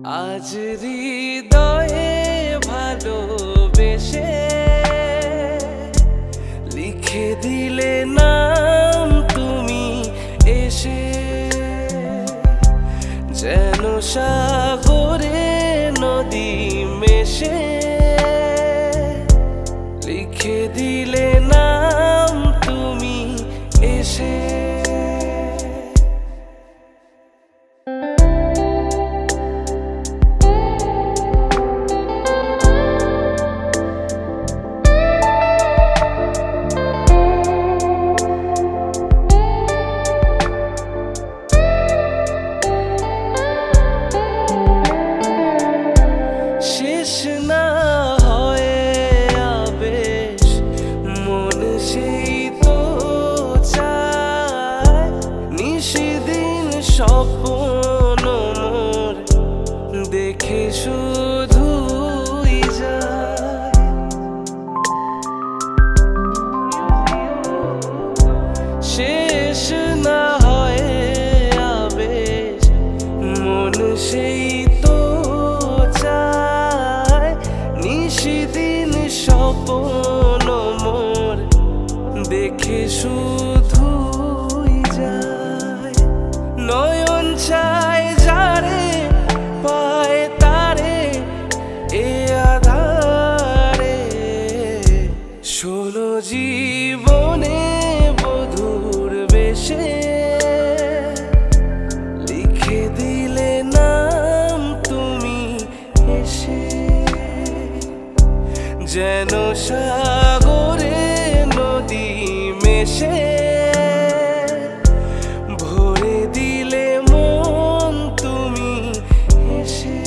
আজ হৃদয়ে ভালোবেসে লিখে দিলে নাম তুমি এসে, যেন সাগরে নদী মেশে লিখে দিলে নাম তুমি এসে। শেষ না হয় আবেশ মন সেই তো চায়, নিশিদিন স্বপ্ন মোর দেখে শুধুই যায়। শেষ না হয় আবেশ মন সেই তো চায়, নিশিদিন স্বপ্ন মোর দেখে শুধুই যায়। নয়ন চায় যারে পায় তারে এ আধারে, 16 জীবনে বধুর বেশে লিখে দিলে নাম তুমি এসে, যেন সাগরে নদী মেশে ভরে দিলে মন তুমি এসে।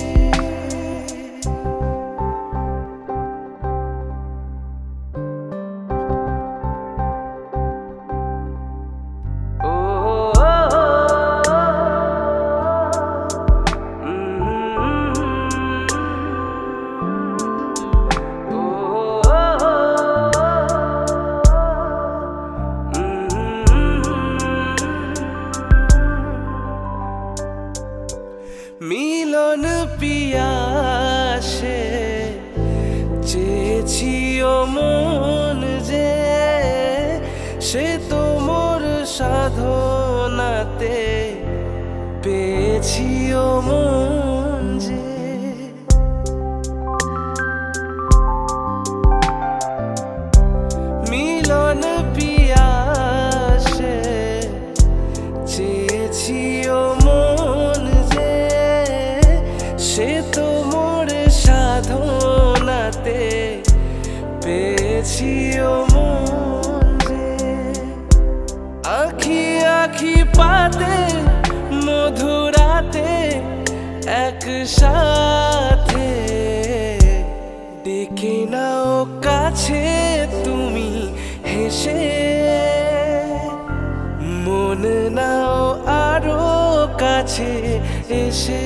মিলন পিয়াসে চেয়েছি ও মন যে, সে তো মোর সাধনাতে পেয়েছি ও মন যে। মিলন পিয়াসে চেয়েছি ও মন যে, সে তো মোর সাধনাতে পেয়েছি ও মন যে। আখি আখি পাতে মধুরাতে একসাথে ডেকে নাও কাছে তুমি হেসে, মন নাও আরো কাছে এসে।